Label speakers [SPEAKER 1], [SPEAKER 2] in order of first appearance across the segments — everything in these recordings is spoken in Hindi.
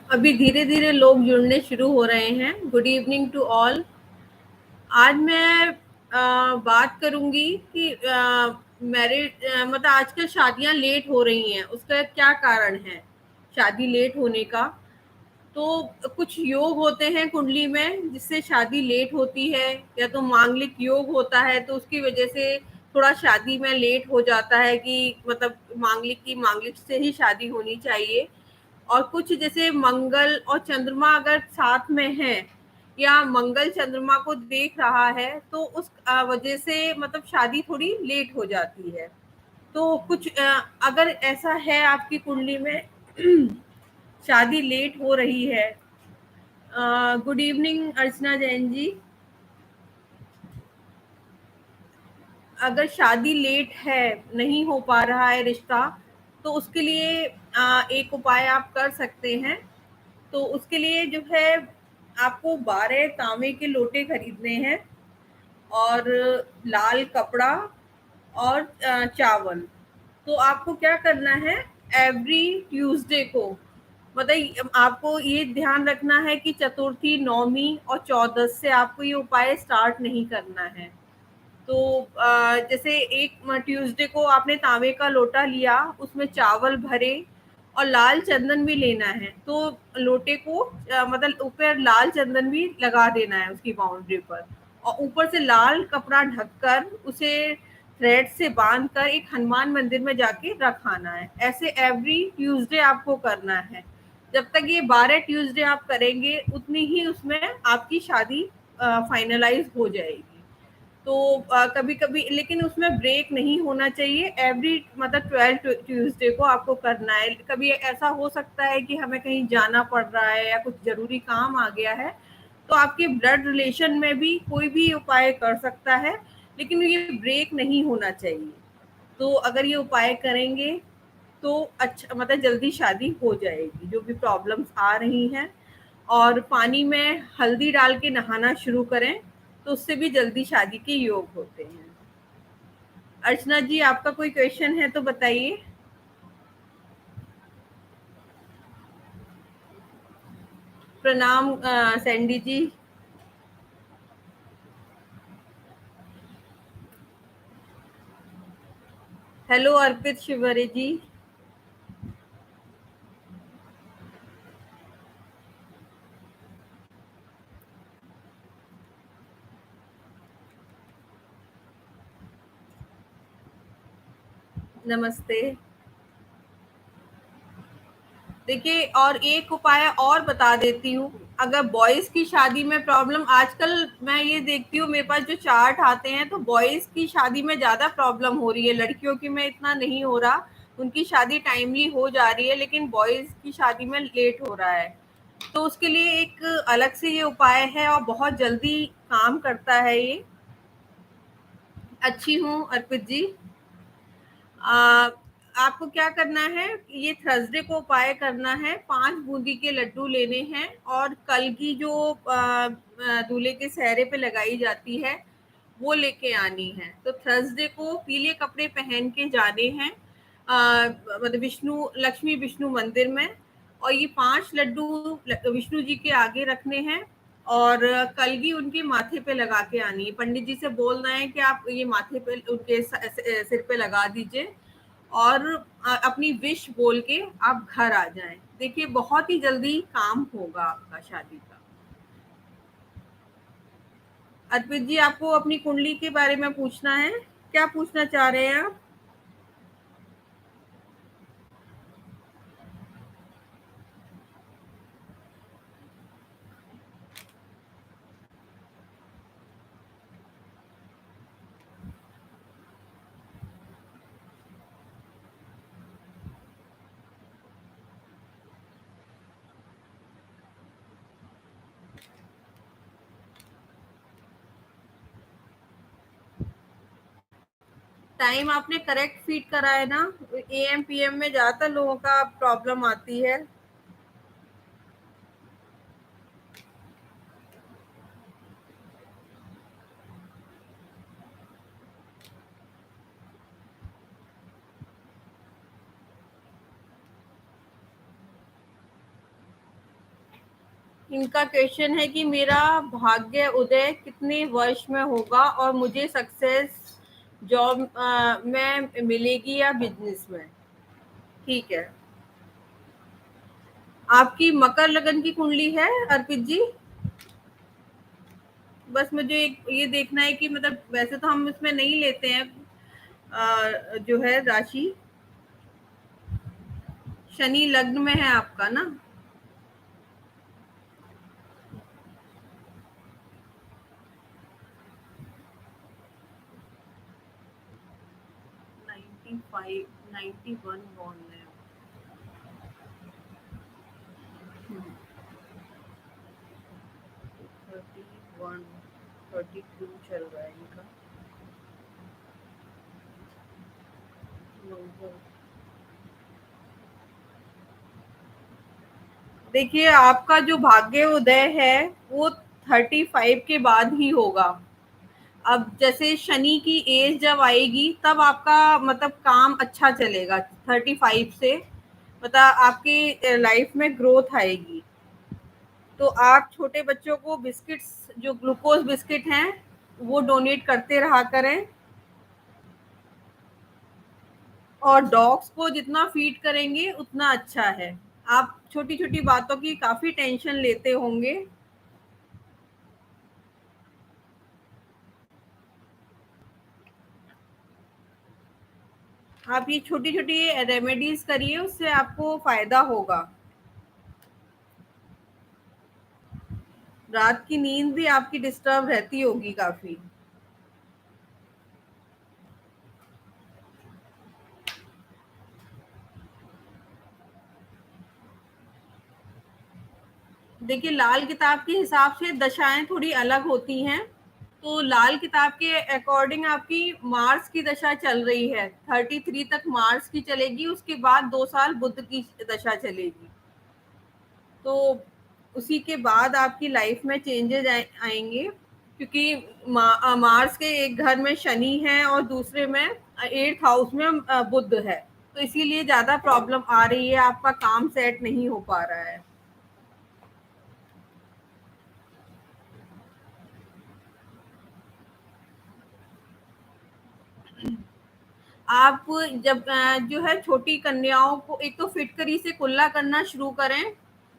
[SPEAKER 1] अभी धीरे धीरे लोग जुड़ने शुरू हो रहे हैं। Good evening to all. आज मैं बात करूंगी कि मैरिड मतलब आजकल शादियां लेट हो रही हैं, उसका क्या कारण है शादी लेट होने का। तो कुछ योग होते हैं कुंडली में जिससे शादी लेट होती है, या तो मांगलिक योग होता है तो उसकी वजह से थोड़ा शादी में लेट हो जाता है कि मतलब मांगलिक से ही शादी होनी चाहिए। और कुछ जैसे मंगल और चंद्रमा अगर साथ में है, या मंगल चंद्रमा को देख रहा है, तो उस वजह से मतलब शादी थोड़ी लेट हो जाती है। तो कुछ अगर ऐसा है आपकी कुंडली में शादी लेट हो रही है। गुड इवनिंग अर्चना जैन जी। अगर शादी लेट है, नहीं हो पा रहा है रिश्ता, तो उसके लिए एक उपाय आप कर सकते हैं। तो उसके लिए जो है, आपको 12 तांबे के लोटे खरीदने हैं, और लाल कपड़ा, और चावल। तो आपको क्या करना है, एवरी ट्यूसडे को, मतलब आपको ये ध्यान रखना है कि चतुर्थी, नौमी और चौदस से आपको ये उपाय स्टार्ट नहीं करना है। तो जैसे एक ट्यूसडे को आपने तांबे का लोटा लिया, उसमें चावल भरे, और लाल चंदन भी लेना है। तो लोटे को मतलब ऊपर लाल चंदन भी लगा देना है उसकी बाउंड्री पर, और ऊपर से लाल कपड़ा ढककर उसे थ्रेड से बांध कर एक हनुमान मंदिर में जाके रखाना है। ऐसे एवरी ट्यूसडे आपको करना है। जब तक ये 12 ट्यूसडे आप करेंगे, उतनी ही उसमें आपकी शादी फाइनलाइज हो जाएगी। तो कभी कभी लेकिन उसमें ब्रेक नहीं होना चाहिए। एवरी मतलब 12 ट्यूसडे को आपको करना है। कभी ऐसा हो सकता है कि हमें कहीं जाना पड़ रहा है या कुछ जरूरी काम आ गया है, तो आपके ब्लड रिलेशन में भी कोई भी उपाय कर सकता है, लेकिन ये ब्रेक नहीं होना चाहिए। तो अगर ये उपाय करेंगे तो अच्छा, मतलब जल्दी शादी हो जाएगी जो भी प्रॉब्लम्स आ रही हैं। और पानी में हल्दी डाल के नहाना शुरू करें, तो उससे भी जल्दी शादी के योग होते हैं। अर्चना जी, आपका कोई क्वेश्चन है तो बताइए। प्रणाम सैंडी जी। हेलो अर्पित शिवरे जी। नमस्ते। देखिए, और एक उपाय और बता देती हूँ। अगर बॉयज की शादी में प्रॉब्लम, आजकल मैं ये देखती हूँ मेरे पास जो चार्ट आते हैं, तो बॉयज की शादी में ज्यादा प्रॉब्लम हो रही है, लड़कियों की में इतना नहीं हो रहा। उनकी शादी टाइमली हो जा रही है, लेकिन बॉयज की शादी में लेट हो रहा है। तो उसके लिए एक अलग से ये उपाय है, और बहुत जल्दी काम करता है ये। अच्छी हूँ अर्पित जी। आ, आपको क्या करना है, ये थर्सडे को उपाय करना है। 5 बूंदी के लड्डू लेने हैं, और कल की जो दूल्हे के सहरे पे लगाई जाती है, वो लेके आनी है। तो थर्सडे को पीले कपड़े पहन के जाने हैं, मतलब विष्णु लक्ष्मी विष्णु मंदिर में। और ये 5 लड्डू विष्णु जी के आगे रखने हैं, और कलगी उनके माथे पे लगा के आनी है। पंडित जी से बोलना है कि आप ये माथे पे उनके सिर पे लगा दीजिए, और अपनी विश बोल के आप घर आ जाएं। देखिए, बहुत ही जल्दी काम होगा आपका शादी का। अर्पित जी, आपको अपनी कुंडली के बारे में पूछना है, क्या पूछना चाह रहे हैं आप? टाइम आपने करेक्ट फीड करा है ना? एएम पीएम में ज्यादातर लोगों का प्रॉब्लम आती है। इनका क्वेश्चन है कि मेरा भाग्य उदय कितने वर्ष में होगा और मुझे सक्सेस जॉब में मिलेगी या बिजनेस में। ठीक है, आपकी मकर लगन की कुंडली है अर्पित जी। बस मुझे ये देखना है कि मतलब वैसे तो हम इसमें नहीं लेते हैं जो है राशि। शनि लग्न में है आपका ना। नाइन्टी फाइव 91 बॉर्न है। 31 32 चल रहा है इनका। देखिए, आपका जो भाग्य उदय है वो 35 के बाद ही होगा। अब जैसे शनि की एज जब आएगी तब आपका मतलब काम अच्छा चलेगा 35 से, मतलब आपकी लाइफ में ग्रोथ आएगी। तो आप छोटे बच्चों को बिस्किट्स, जो ग्लूकोज बिस्किट हैं, वो डोनेट करते रहा करें। और डॉग्स को जितना फीड करेंगे उतना अच्छा है। आप छोटी छोटी बातों की काफी टेंशन लेते होंगे। आप ये छोटी छोटी रेमेडीज करिए, उससे आपको फायदा होगा। रात की नींद भी आपकी डिस्टर्ब रहती होगी काफी। देखिए, लाल किताब के हिसाब से दशाएं थोड़ी अलग होती हैं। तो लाल किताब के अकॉर्डिंग आपकी मार्स की दशा चल रही है, 33 तक मार्स की चलेगी, उसके बाद 2 साल बुध की दशा चलेगी। तो उसी के बाद आपकी लाइफ में चेंजेस आएंगे, क्योंकि मार्स के एक घर में शनि है और दूसरे में 8th हाउस में बुध है। तो इसीलिए ज्यादा प्रॉब्लम आ रही है, आपका काम सेट नहीं हो पा रहा है। आप जब जो है छोटी कन्याओं को एक तो फिटकरी से कुल्ला करना शुरू करें,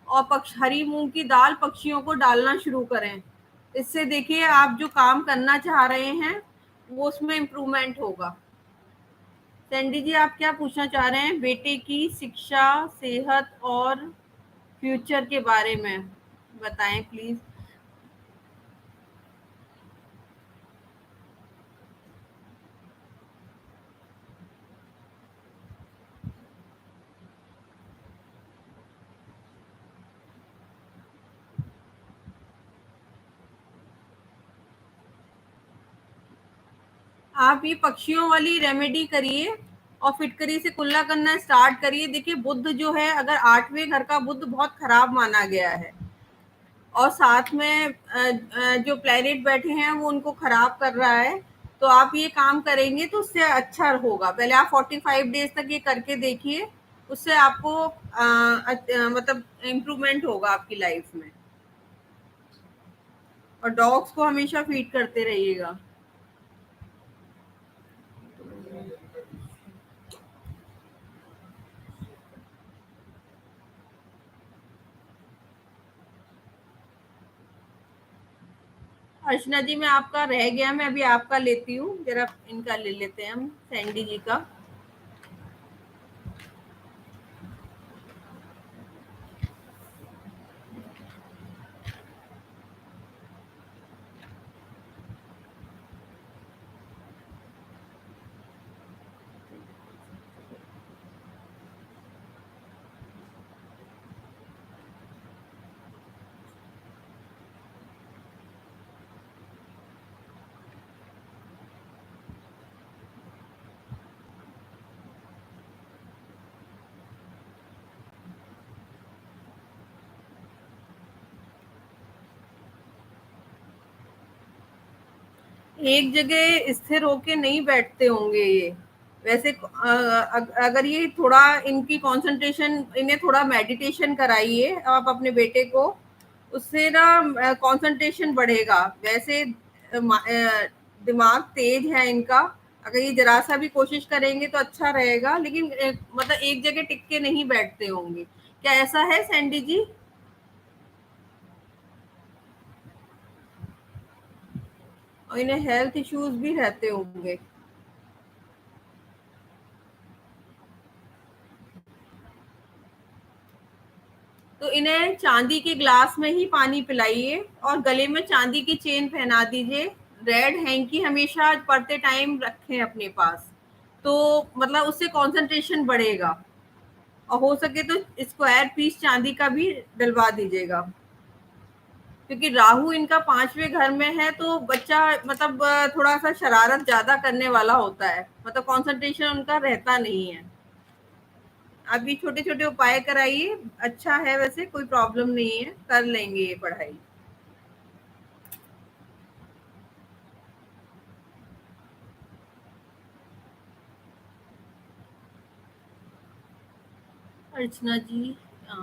[SPEAKER 1] और हरी मूंग की दाल पक्षियों को डालना शुरू करें। इससे देखिए, आप जो काम करना चाह रहे हैं वो उसमें इम्प्रूवमेंट होगा। सैंडी जी, आप क्या पूछना चाह रहे हैं? बेटे की शिक्षा, सेहत और फ्यूचर के बारे में बताएं प्लीज। आप ये पक्षियों वाली रेमेडी करिए और फिटकरी से कुल्ला करना स्टार्ट करिए। देखिए, बुध जो है, अगर 8वें घर का बुध बहुत खराब माना गया है, और साथ में जो प्लेनेट बैठे हैं वो उनको खराब कर रहा है। तो आप ये काम करेंगे तो उससे अच्छा होगा। पहले आप 45 डेज तक ये करके देखिए, उससे आपको मतलब इम्प्रूवमेंट होगा आपकी लाइफ में। और डॉग्स को हमेशा फीड करते रहिएगा। अर्चना जी, मैं आपका रह गया, मैं अभी आपका लेती हूँ, जरा इनका ले लेते हैं हम, सैंडी जी का। एक जगह स्थिर होके नहीं बैठते होंगे ये। वैसे अगर ये थोड़ा इनकी कंसंट्रेशन, इन्हें थोड़ा मेडिटेशन कराइए आप अपने बेटे को, उससे ना कंसंट्रेशन बढ़ेगा। वैसे दिमाग तेज है इनका, अगर ये जरा सा भी कोशिश करेंगे तो अच्छा रहेगा, लेकिन मतलब एक जगह टिक के नहीं बैठते होंगे। क्या ऐसा है सैंडी जी? और इन्हें हेल्थ इश्यूज भी रहते होंगे। तो इन्हें चांदी के ग्लास में ही पानी पिलाइए और गले में चांदी की चेन पहना दीजिए। रेड हैंकी हमेशा पढ़ते टाइम रखें अपने पास, तो मतलब उससे कंसंट्रेशन बढ़ेगा। और हो सके तो स्क्वायर पीस चांदी का भी डलवा दीजिएगा, क्योंकि राहु इनका 5वें घर में है, तो बच्चा मतलब थोड़ा सा शरारत ज्यादा करने वाला होता है, मतलब कंसंट्रेशन उनका रहता नहीं है। अभी छोटे छोटे उपाय कराइए, अच्छा है, वैसे कोई प्रॉब्लम नहीं है, कर लेंगे ये पढ़ाई। अर्चना जी, अ,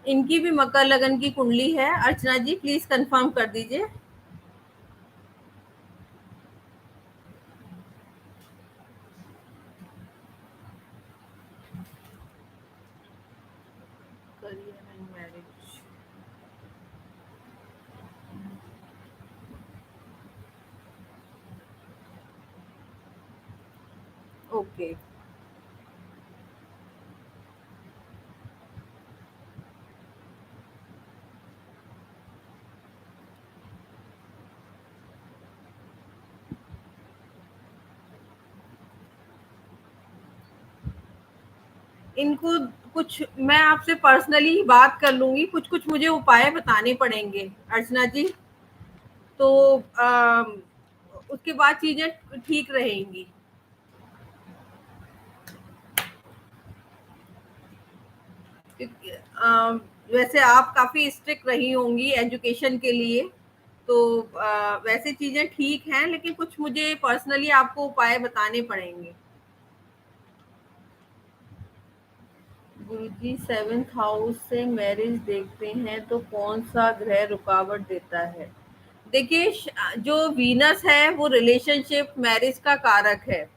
[SPEAKER 1] इनकी भी मकर लगन की कुंडली है। अर्चना जी प्लीज कंफर्म कर दीजिए। Career and marriage. ओके। इनको कुछ मैं आपसे पर्सनली बात कर लूंगी, कुछ कुछ मुझे उपाय बताने पड़ेंगे अर्चना जी। तो उसके बाद चीजें ठीक रहेंगी। क्योंकि, वैसे आप काफी स्ट्रिक्ट रही होंगी एजुकेशन के लिए, तो वैसे चीजें ठीक हैं, लेकिन कुछ मुझे पर्सनली आपको उपाय बताने पड़ेंगे। गुरुजी 7th हाउस से मैरिज देखते हैं तो कौन सा ग्रह रुकावट देता है? देखिए, जो वीनस है वो रिलेशनशिप मैरिज का कारक है।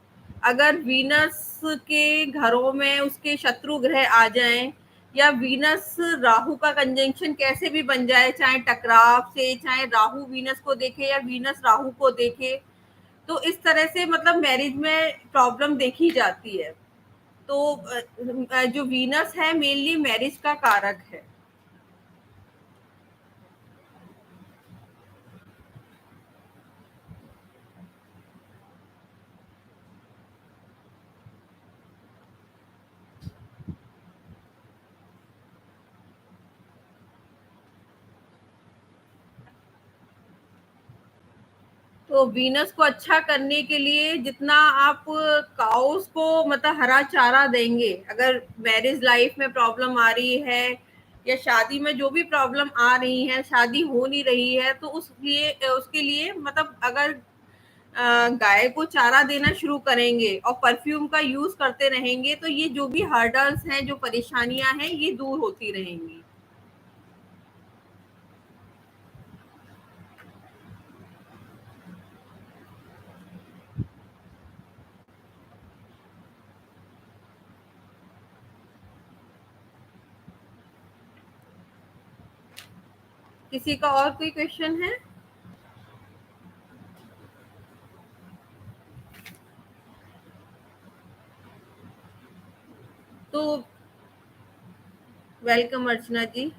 [SPEAKER 1] अगर वीनस के घरों में उसके शत्रु ग्रह आ जाएं, या वीनस राहु का कंजंक्शन कैसे भी बन जाए, चाहे टकराव से, चाहे राहु वीनस को देखे या वीनस राहु को देखे, तो इस तरह से मतलब मैरिज में प्रॉब्लम देखी जाती है। तो जो वीनस है मेनली मैरिज का कारक है। तो वीनस को अच्छा करने के लिए जितना आप काउस को मतलब हरा चारा देंगे, अगर मैरिज लाइफ में प्रॉब्लम आ रही है या शादी में जो भी प्रॉब्लम आ रही है, शादी हो नहीं रही है, तो उसके लिए मतलब अगर गाय को चारा देना शुरू करेंगे और परफ्यूम का यूज करते रहेंगे, तो ये जो भी हर्डल्स हैं, जो परेशानियां हैं, ये दूर होती रहेंगी। किसी का और कोई क्वेश्चन है? तो वेलकम अर्चना जी।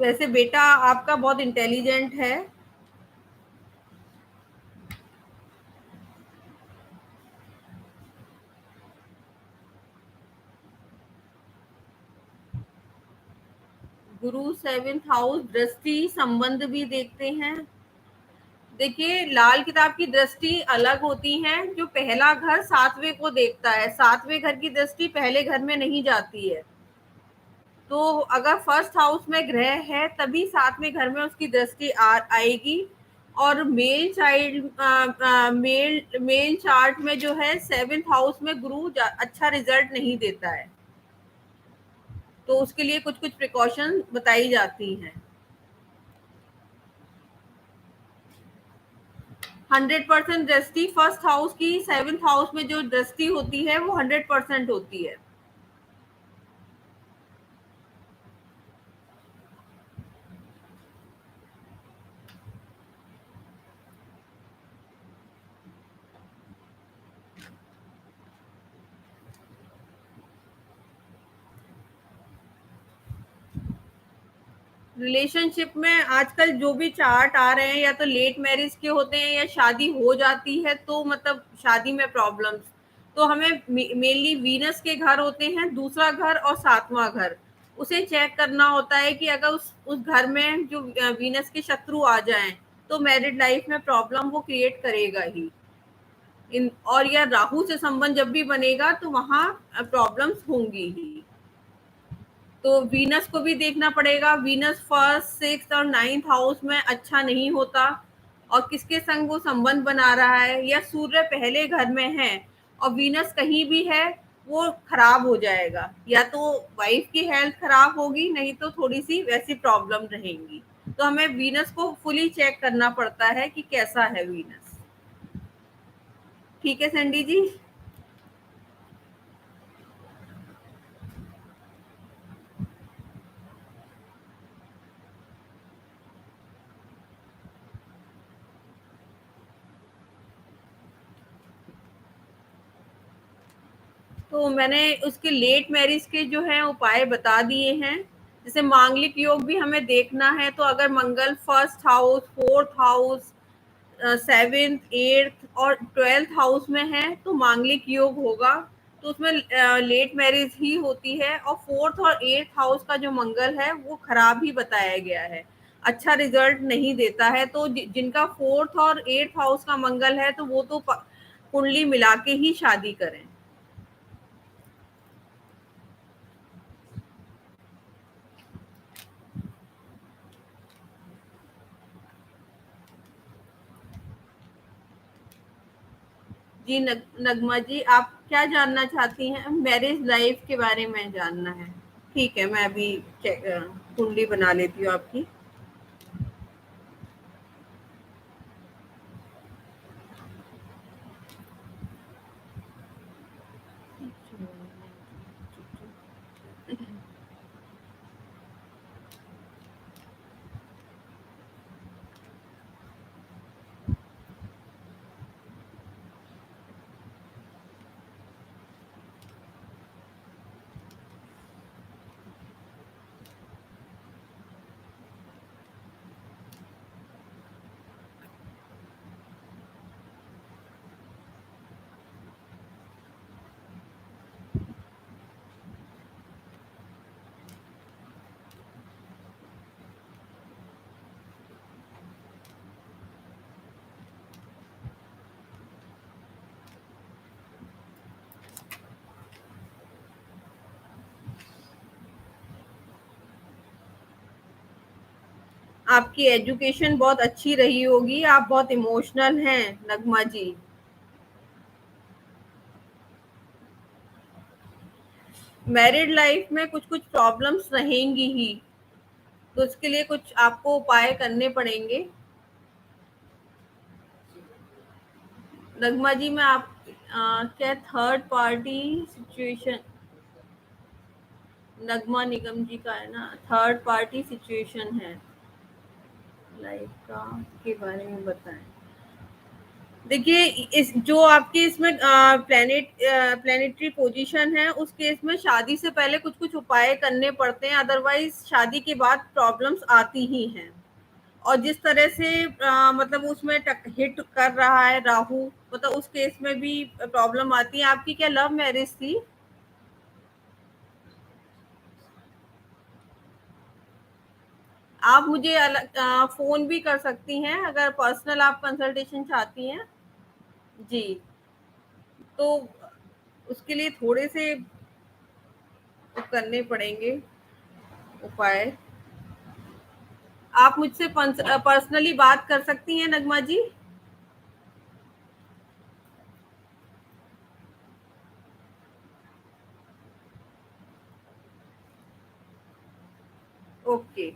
[SPEAKER 1] वैसे बेटा आपका बहुत इंटेलिजेंट है। गुरु 7th हाउस दृष्टि संबंध भी देखते हैं। देखिए, लाल किताब की दृष्टि अलग होती है। जो पहला घर 7वें को देखता है, 7वें घर की दृष्टि पहले घर में नहीं जाती है। तो अगर फर्स्ट हाउस में ग्रह है तभी 7वें घर में उसकी दृष्टि आएगी। और मेल चार्ट में जो है 7th हाउस में गुरु अच्छा रिजल्ट नहीं देता है, तो उसके लिए कुछ कुछ प्रिकॉशन बताई जाती हैं। 100% दृष्टि फर्स्ट हाउस की 7th हाउस में जो दृष्टि होती है वो 100% होती है। रिलेशनशिप में आजकल जो भी चार्ट आ रहे हैं या तो लेट मैरिज के होते हैं या शादी हो जाती है तो मतलब शादी में प्रॉब्लम्स। तो हमें मेनली वीनस के घर होते हैं, दूसरा घर और 7वां घर। उसे चेक करना होता है कि अगर उस घर में जो वीनस के शत्रु आ जाएं तो मैरिड लाइफ में प्रॉब्लम वो क्रिएट करेगा ही। इन और या राहु से संबंध जब भी बनेगा तो वहां प्रॉब्लम्स होंगी ही। तो वीनस को भी देखना पड़ेगा। वीनस फर्स्ट, सिक्स और 9th हाउस में अच्छा नहीं होता। और किसके संग वो संबंध बना रहा है, या सूर्य पहले घर में है और वीनस कहीं भी है, वो खराब हो जाएगा। या तो वाइफ की हेल्थ खराब होगी, नहीं तो थोड़ी सी वैसी प्रॉब्लम रहेंगी। तो हमें वीनस को फुली चेक करना पड़ता है कि कैसा है वीनस। ठीक है सैंडी जी। तो मैंने उसके लेट मैरिज के जो है उपाय बता दिए हैं। जैसे मांगलिक योग भी हमें देखना है, तो अगर Mangal first house, fourth house, 7th, 8th और 12th हाउस में है तो मांगलिक योग होगा। तो उसमें लेट मैरिज ही होती है। और 4th और 8th हाउस का जो मंगल है वो खराब ही बताया गया है, अच्छा रिजल्ट नहीं देता है। तो जिनका 4th और 8th हाउस का मंगल है तो वो तो कुंडली मिला के ही शादी करें। जी नगमा जी, आप क्या जानना चाहती हैं? मैरिज लाइफ के बारे में जानना है? ठीक है, मैं अभी कुंडली बना लेती हूँ आपकी। आपकी एजुकेशन बहुत अच्छी रही होगी, आप बहुत इमोशनल हैं नगमा जी। मैरिड लाइफ में कुछ कुछ प्रॉब्लम्स रहेंगी ही, तो इसके लिए कुछ आपको उपाय करने पड़ेंगे। नगमा जी, मैं आप क्या थर्ड पार्टी सिचुएशन, नगमा निगम जी का है ना, थर्ड पार्टी सिचुएशन है लाइफ का, के बारे में बताएं। देखिए, इस जो आपकी इसमें प्लैनेटरी पोजीशन है, उस केस में शादी से पहले कुछ कुछ उपाय करने पड़ते हैं, अदरवाइज शादी के बाद प्रॉब्लम्स आती ही हैं। और जिस तरह से मतलब उसमें हिट कर रहा है राहु, मतलब उस केस में भी प्रॉब्लम आती है। आपकी क्या लव मैरिज थी? आप मुझे अलग फोन भी कर सकती हैं अगर पर्सनल आप कंसल्टेशन चाहती हैं। जी। तो उसके लिए थोड़े से करने पड़ेंगे उपाय। आप मुझसे पर्सनली बात कर सकती हैं नगमा जी। ओके।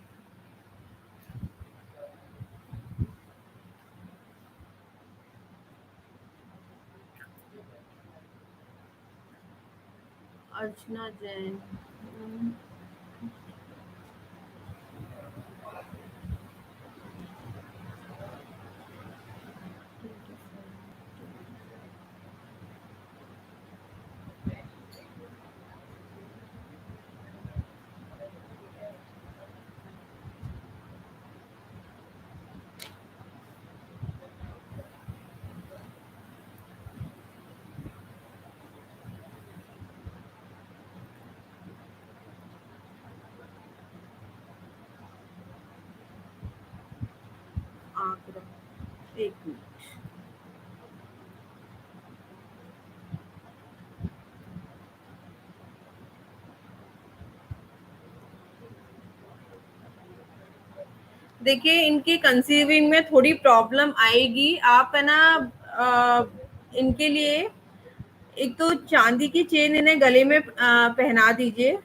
[SPEAKER 1] अर्चना जैन। आंकड़ा, एक मिनट। देखिए, इनकी कंसीविंग में थोड़ी प्रॉब्लम आएगी। आप है ना, इनके लिए एक तो चांदी की चेन इन्हें गले में पहना दीजिए,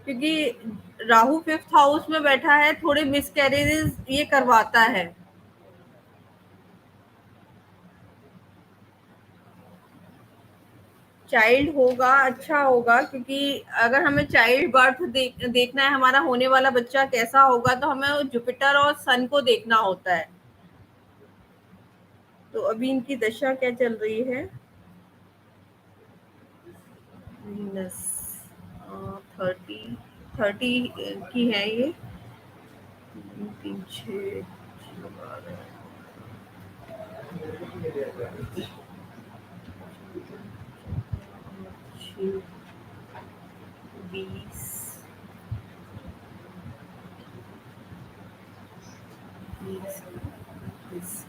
[SPEAKER 1] क्योंकि राहु फिफ्थ हाउस में बैठा है, थोड़े मिसकैरेजेस ये करवाता है। चाइल्ड होगा, अच्छा होगा, क्योंकि अगर हमें चाइल्ड बर्थ देखना है, हमारा होने वाला बच्चा कैसा होगा, तो हमें जुपिटर और सन को देखना होता है। तो अभी इनकी दशा क्या चल रही है? वीनस 30 30 की है ये। 3 6 20 20।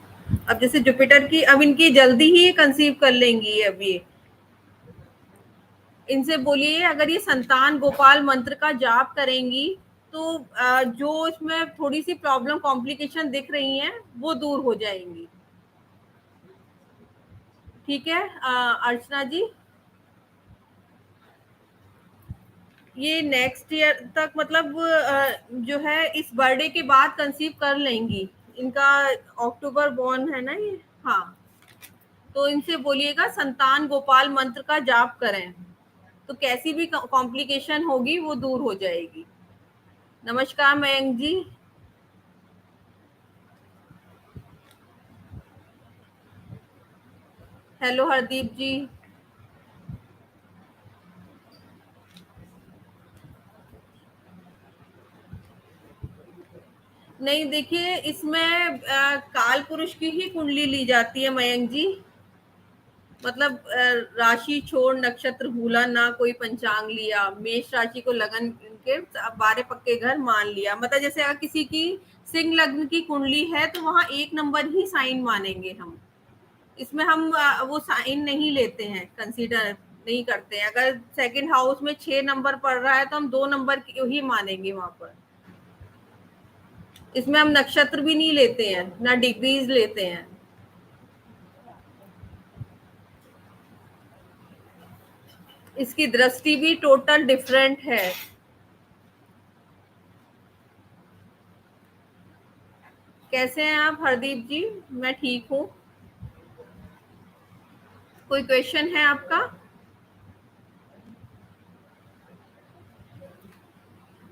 [SPEAKER 1] अब जैसे जुपिटर की, अब इनकी जल्दी ही कंसीव कर लेंगी अब ये। इनसे बोलिए अगर ये संतान गोपाल मंत्र का जाप करेंगी, तो जो इसमें थोड़ी सी प्रॉब्लम कॉम्प्लिकेशन दिख रही हैं, वो दूर हो जाएंगी। ठीक है अर्चना जी। ये नेक्स्ट ईयर तक, मतलब जो है इस बर्थडे के बाद कंसीव कर लेंगी। इनका अक्टूबर बॉर्न है ना ये। हाँ। तो इनसे बोलिएगा संतान गोपाल मंत्र का जाप करें, तो कैसी भी कॉम्प्लिकेशन होगी वो दूर हो जाएगी। नमस्कार मयंक जी। हेलो हरदीप जी। नहीं, देखिए इसमें काल पुरुष की ही कुंडली ली जाती है मयंक जी। मतलब राशि छोड़ नक्षत्र भूला ना, कोई पंचांग लिया, मेष राशि को लगन के 12 पक्के घर मान लिया। मतलब जैसे अगर किसी की सिंह लग्न की कुंडली है, तो वहां 1 नंबर ही साइन मानेंगे हम। इसमें हम वो साइन नहीं लेते हैं, कंसीडर नहीं करते हैं। अगर सेकंड हाउस में 6 नंबर पड़ रहा है, तो हम 2 नंबर ही मानेंगे वहां पर। इसमें हम नक्षत्र भी नहीं लेते हैं, ना डिग्रीज लेते हैं। इसकी दृष्टि भी टोटल डिफरेंट है। कैसे हैं आप हरदीप जी? मैं ठीक हूँ। कोई क्वेश्चन है आपका?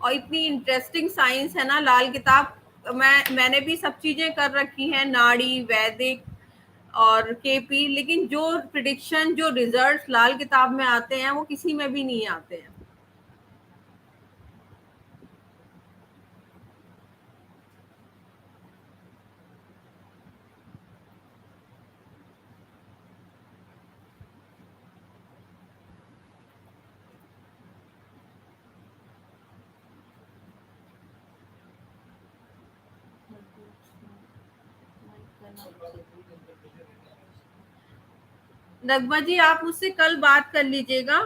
[SPEAKER 1] और इतनी इंटरेस्टिंग साइंस है ना, लाल किताब मैंने भी सब चीजें कर रखी हैं, नाड़ी, वैदिक और केपी, लेकिन जो प्रिडिक्शन, जो रिजल्ट्स लाल किताब में आते हैं वो किसी में भी नहीं आते हैं। नगमा जी, आप मुझसे कल बात कर लीजिएगा।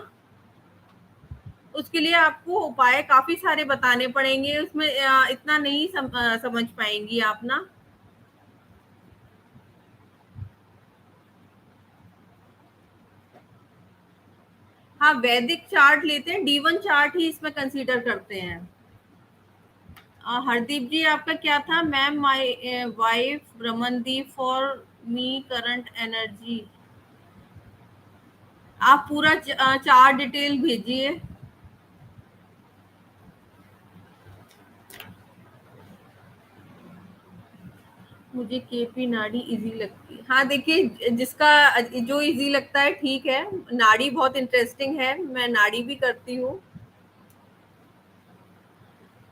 [SPEAKER 1] उसके लिए आपको उपाय काफी सारे बताने पड़ेंगे, उसमें इतना नहीं समझ पाएंगी आप ना। हाँ, वैदिक चार्ट लेते हैं, D1 चार्ट ही इसमें कंसीडर करते हैं। हरदीप जी, आपका क्या था? Ma'am, my wife Ramandeep for me current energy. आप पूरा चार्ट डिटेल भेजिए। मुझे केपी नाड़ी इजी लगती है। हाँ, देखिए, जिसका जो इजी लगता है ठीक है। नाड़ी बहुत इंटरेस्टिंग है, मैं नाड़ी भी करती हूँ।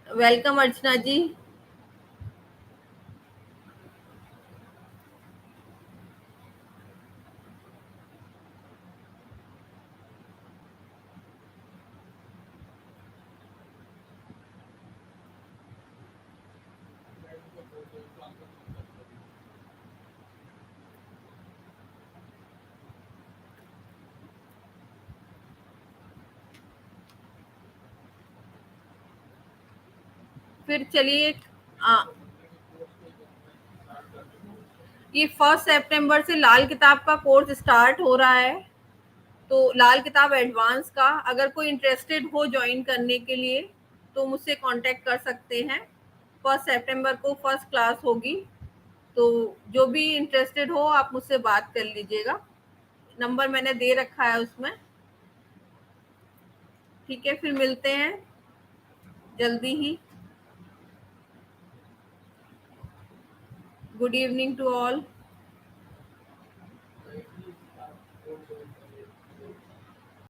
[SPEAKER 1] वेलकम अर्चना जी। फिर चलिए, आ, ये 1 सितंबर से लाल किताब का कोर्स स्टार्ट हो रहा है। तो लाल किताब एडवांस का, अगर कोई इंटरेस्टेड हो ज्वाइन करने के लिए तो मुझसे कांटेक्ट कर सकते हैं। 1 सितंबर को फर्स्ट क्लास होगी। तो जो भी इंटरेस्टेड हो आप मुझसे बात कर लीजिएगा। नंबर मैंने दे रखा है उसमें। ठीक है, फिर मिलते हैं जल्दी ही। Good evening to all.